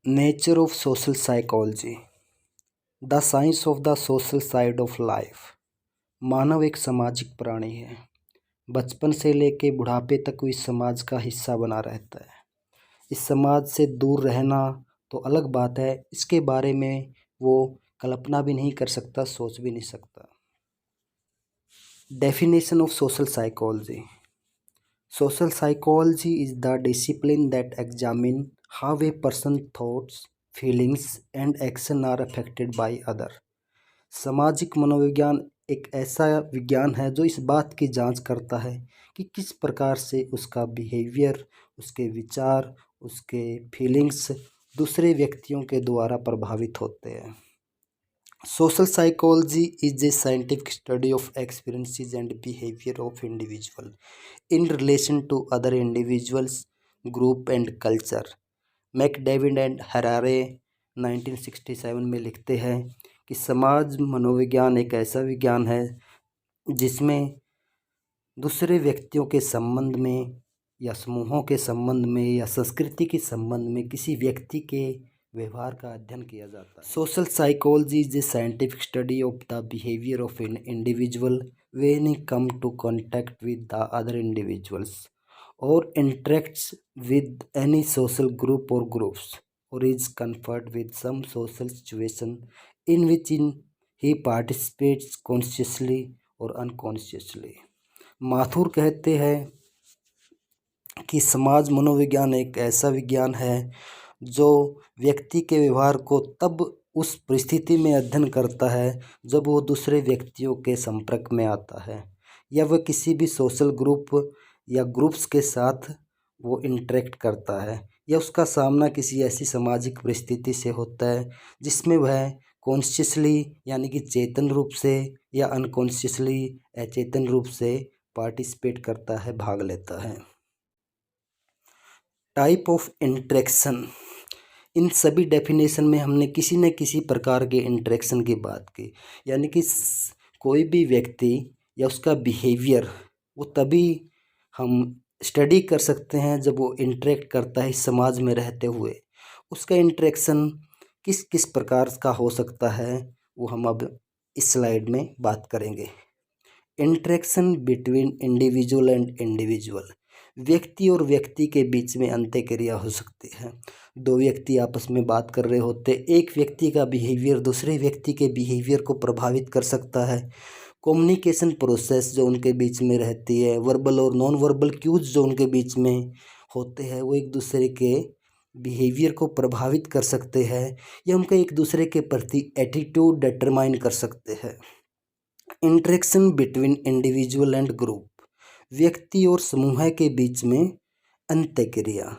Nature of social psychology, the science of the social side of life. मानव एक सामाजिक प्राणी है। बचपन से लेकर बुढ़ापे तक वो इस समाज का हिस्सा बना रहता है। इस समाज से दूर रहना तो अलग बात है, इसके बारे में वो कल्पना भी नहीं कर सकता, सोच भी नहीं सकता। Definition of social psychology. Social psychology is the discipline that examines how a person's thoughts, feelings and action are affected by other. सामाजिक मनोविज्ञान एक ऐसा विज्ञान है जो इस बात की जांच करता है कि किस प्रकार से उसका बिहेवियर, उसके विचार, उसके फीलिंग्स दूसरे व्यक्तियों के द्वारा प्रभावित होते हैं। Social psychology is a scientific study of experiences and behavior of individual in relation to other individuals, group and culture. McDavid and Harari 1967 में लिखते हैं कि समाज मनोविज्ञान एक ऐसा विज्ञान है जिसमें दूसरे व्यक्तियों के संबंध में या समूहों के संबंध में या संस्कृति के संबंध में किसी व्यक्ति के व्यवहार का अध्ययन किया जाता है। Social psychology is a scientific study of the behaviour of an individual when he come to contact with the other individuals or interacts with any social group or groups or is confronted with some social situation in which he participates consciously or unconsciously. Mathur कहते हैं कि समाज मनोविज्ञान एक ऐसा विज्ञान है जो व्यक्ति के व्यवहार को तब उस परिस्थिति में अध्ययन करता है जब वो दूसरे व्यक्तियों के संपर्क में आता है या वह किसी भी सोशल ग्रुप या ग्रुप्स के साथ वो इंटरेक्ट करता है या उसका सामना किसी ऐसी सामाजिक परिस्थिति से होता है जिसमें वह कॉन्शियसली यानी कि चेतन रूप से या अनकॉन्शियसली अचेतन रूप से पार्टिसिपेट करता है, भाग लेता है। Type of interaction. इन सभी डेफिनेशन में हमने किसी न किसी प्रकार के इंटरेक्शन की बात की, यानी कि कोई भी व्यक्ति या उसका बिहेवियर वो तभी हम स्टडी कर सकते हैं जब वो इंटरेक्ट करता है समाज में रहते हुए। उसका इंटरेक्शन किस किस प्रकार का हो सकता है वो हम अब इस स्लाइड में बात करेंगे। Interaction between individual and individual. व्यक्ति और व्यक्ति के बीच में अंतःक्रिया हो सकती है। दो व्यक्ति आपस में बात कर रहे होते, एक व्यक्ति का बिहेवियर दूसरे व्यक्ति के बिहेवियर को प्रभावित कर सकता है। कम्युनिकेशन प्रोसेस जो उनके बीच में रहती है, वर्बल और नॉन वर्बल क्यूज जो उनके बीच में होते हैं, वो एक दूसरे के बिहेवियर को प्रभावित कर सकते हैं या उनका एक दूसरे के प्रति एटीट्यूड डिटरमाइन कर सकते हैं। Interaction between individual and group. व्यक्ति और समूह के बीच में अंतःक्रिया,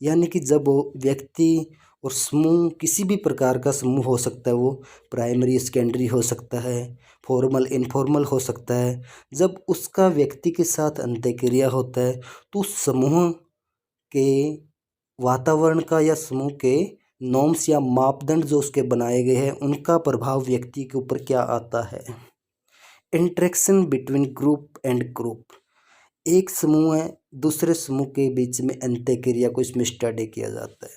यानी कि जब वो व्यक्ति और समूह किसी भी प्रकार का समूह हो सकता है, वो प्राइमरी सेकेंडरी हो सकता है, फॉर्मल इनफॉर्मल हो सकता है, जब उसका व्यक्ति के साथ अंतःक्रिया होता है तो उस समूह के वातावरण का या समूह के नॉर्म्स या मापदंड जो उसके बनाए गए हैं उनका प्रभाव व्यक्ति के ऊपर क्या आता है। Interaction between group and group. एक समूह है दूसरे समूह के बीच में अंतःक्रिया को इसमें स्टडी किया जाता है,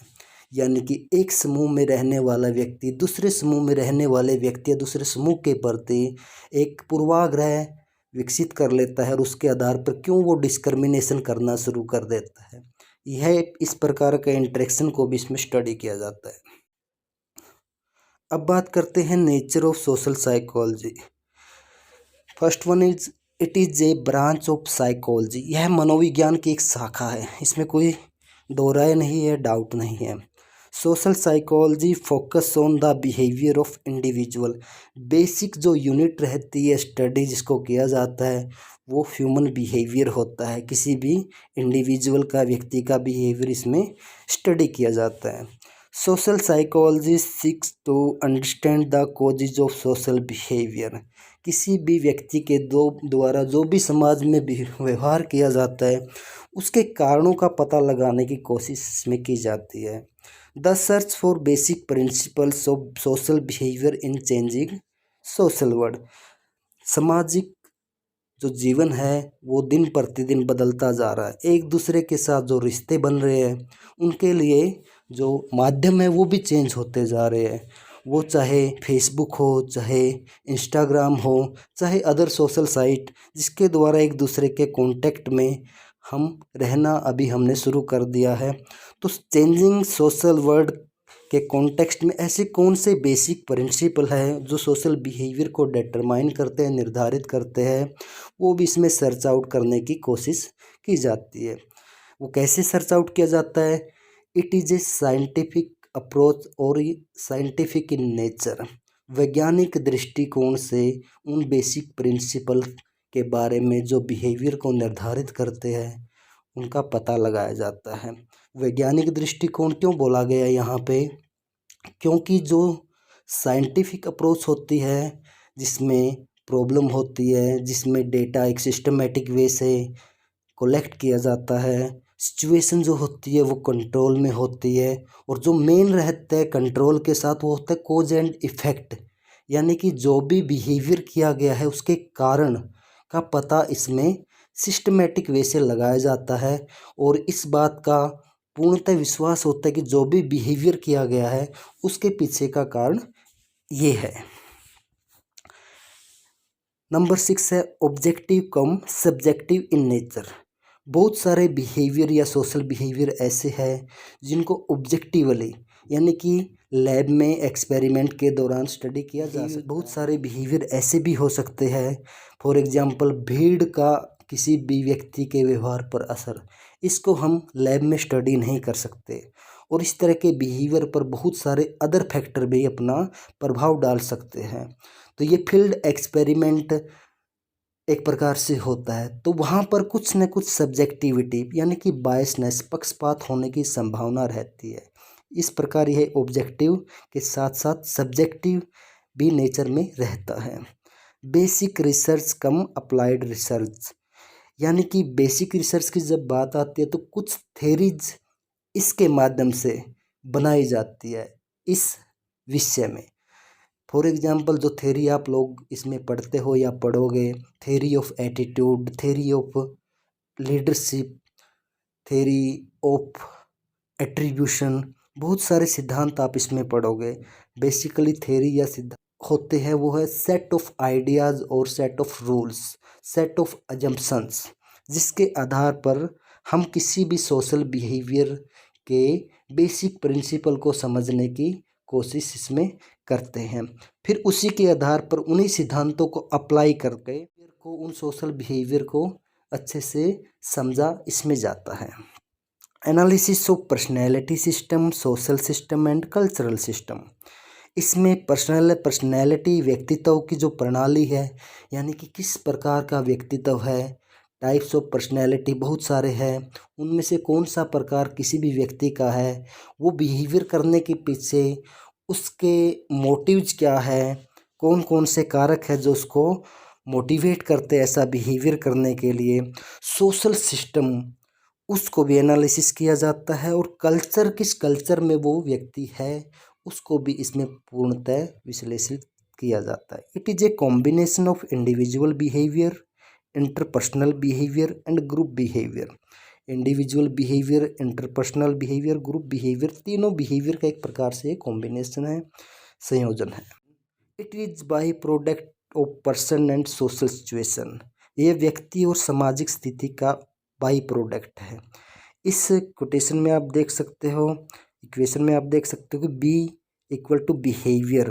यानी कि एक समूह में रहने वाला व्यक्ति दूसरे समूह में रहने वाले व्यक्ति या दूसरे समूह के प्रति एक पूर्वाग्रह विकसित कर लेता है और उसके आधार पर क्यों वो डिस्क्रिमिनेशन करना शुरू कर देता है। यह इस प्रकार का इंटरेक्शन को भी इसमें स्टडी किया जाता है। अब बात करते हैं nature of social psychology. First one is it is a branch of psychology. यह मनोविज्ञान की एक शाखा है, इसमें कोई दो राय नहीं है, डाउट नहीं है। Social psychology focus on the behaviour of individual. Basic जो यूनिट रहती है स्टडी जिसको किया जाता है वो ह्यूमन बिहेवियर होता है। किसी भी इंडिविजुअल का, व्यक्ति का बिहेवियर इसमें स्टडी किया जाता है। Social psychology seeks to understand the causes of social behaviour. किसी भी व्यक्ति के द्वारा जो भी समाज में व्यवहार किया जाता है उसके कारणों का पता लगाने की कोशिश इसमें की जाती है। The search for basic principles of social behaviour in changing social world. सामाजिक जो जीवन है वो दिन प्रतिदिन बदलता जा रहा है। एक दूसरे के साथ जो रिश्ते बन रहे हैं उनके लिए जो माध्यम है वो भी चेंज होते जा रहे हैं। वो चाहे फेसबुक हो, चाहे इंस्टाग्राम हो, चाहे अदर सोशल साइट, जिसके द्वारा एक दूसरे के कांटेक्ट में हम रहना अभी हमने शुरू कर दिया है। तो चेंजिंग सोशल वर्ल्ड के कॉन्टेक्स्ट में ऐसे कौन से बेसिक प्रिंसिपल है जो सोशल बिहेवियर को डिटरमाइन करते हैं, निर्धारित करते हैं, वो भी इसमें सर्च आउट करने की कोशिश की जाती है। वो कैसे सर्च आउट किया जाता है? It is a scientific approach और साइंटिफिक इन नेचर। वैज्ञानिक दृष्टिकोण से उन बेसिक प्रिंसिपल के बारे में जो बिहेवियर को निर्धारित करते हैं उनका पता लगाया जाता है। वैज्ञानिक दृष्टिकोण क्यों बोला गया यहाँ पे? क्योंकि जो साइंटिफिक अप्रोच होती है, जिसमें प्रॉब्लम होती है, जिसमें डेटा एक सिस्टमेटिक वे से कलेक्ट किया जाता है, सिचुएशन जो होती है वो कंट्रोल में होती है, और जो मेन रहता है कंट्रोल के साथ वो होता है कॉज एंड इफ़ेक्ट, यानी कि जो भी बिहेवियर किया गया है उसके कारण का पता इसमें सिस्टमेटिक वे से लगाया जाता है। और इस बात का पूर्णतः विश्वास होता है कि जो भी बिहेवियर किया गया है उसके पीछे का कारण ये है। नंबर 6 है objective come subjective in nature. बहुत सारे बिहेवियर या सोशल बिहेवियर ऐसे हैं जिनको ऑब्जेक्टिवली, यानी कि लैब में एक्सपेरिमेंट के दौरान स्टडी किया जा सकता है। बहुत सारे बिहेवियर ऐसे भी हो सकते हैं, फॉर एग्जांपल भीड़ का किसी भी व्यक्ति के व्यवहार पर असर, इसको हम लैब में स्टडी नहीं कर सकते। और इस तरह के बिहेवियर पर बहुत सारे अदर फैक्टर भी अपना प्रभाव डाल सकते हैं। तो ये फील्ड एक्सपेरिमेंट एक प्रकार से होता है, तो वहाँ पर कुछ न कुछ सब्जेक्टिविटी यानी कि बायसनेस, पक्षपात होने की संभावना रहती है। इस प्रकार यह ऑब्जेक्टिव के साथ साथ सब्जेक्टिव भी नेचर में रहता है। बेसिक रिसर्च कम अप्लाइड रिसर्च, यानी कि बेसिक रिसर्च की जब बात आती है तो कुछ थेरीज इसके माध्यम से बनाई जाती है इस विषय में। फॉर एग्जाम्पल जो थेरी आप लोग इसमें पढ़ते हो या पढ़ोगे, theory of attitude, theory of leadership, theory of attribution, बहुत सारे सिद्धांत आप इसमें पढ़ोगे। बेसिकली थेरी या सिद्धांत होते हैं वो है सेट ऑफ आइडियाज़ और set of rules, set of assumptions, जिसके आधार पर हम किसी भी सोशल बिहेवियर के बेसिक प्रिंसिपल को समझने की कोशिश इसमें करते हैं। फिर उसी के आधार पर उन्हीं सिद्धांतों को अप्लाई करके उन सोशल बिहेवियर को अच्छे से समझा इसमें जाता है। Analysis of personality system, social system and cultural system. इसमें पर्सनैलिटी व्यक्तित्व की जो प्रणाली है, यानी कि किस प्रकार का व्यक्तित्व है। टाइप्स ऑफ पर्सनैलिटी बहुत सारे हैं, उनमें से कौन सा प्रकार किसी भी व्यक्ति का है, वो बिहेवियर करने के पीछे उसके मोटिव्स क्या है, कौन कौन से कारक है जो उसको मोटिवेट करते हैं ऐसा बिहेवियर करने के लिए। सोशल सिस्टम, उसको भी एनालिसिस किया जाता है। और कल्चर, किस कल्चर में वो व्यक्ति है, उसको भी इसमें पूर्णतः विश्लेषित किया जाता है। It is a combination of individual behaviour, interpersonal behaviour and group behaviour. Individual behaviour, interpersonal behaviour, group behaviour, तीनों बिहेवियर का एक प्रकार से कॉम्बिनेशन है, संयोजन है। It is by product of person and social situation. ये व्यक्ति और सामाजिक स्थिति का बाई प्रोडक्ट है। इस कोटेशन में आप देख सकते हो, इक्वेशन में आप देख सकते हो कि B equal to behaviour.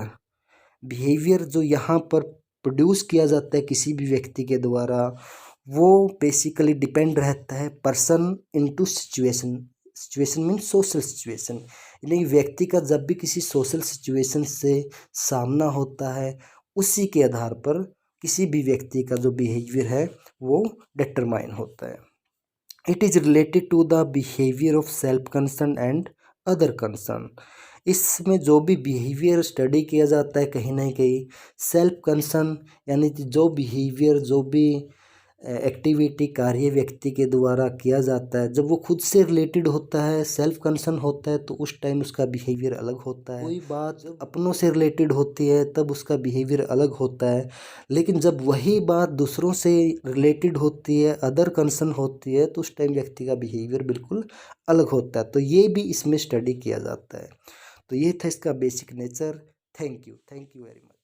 Behaviour जो यहाँ पर प्रोड्यूस किया जाता है किसी भी व्यक्ति के द्वारा, वो बेसिकली डिपेंड रहता है person into situation. Situation mean social situation, यानी व्यक्ति का जब भी किसी सोशल सिचुएशन से सामना होता है, उसी के आधार पर किसी भी व्यक्ति का जो बिहेवियर है वो डिटरमाइन होता है। It is related to the behaviour of self concern and other concern. इसमें जो भी बिहेवियर स्टडी किया जाता है कहीं ना कहीं सेल्फ कंसर्न, यानी कि जो बिहेवियर, जो भी एक्टिविटी कार्य व्यक्ति के द्वारा किया जाता है, जब वो खुद से रिलेटेड होता है, सेल्फ कंसर्न होता है, तो उस टाइम उसका बिहेवियर अलग होता है। कोई बात अपनों से रिलेटेड होती है तब उसका बिहेवियर अलग होता है, लेकिन जब वही बात दूसरों से रिलेटेड होती है, अदर कंसर्न होती है, तो उस टाइम व्यक्ति का बिहेवियर बिल्कुल अलग होता है। तो ये भी इसमें स्टडी किया जाता है। तो ये था इसका basic nature. Thank you very much.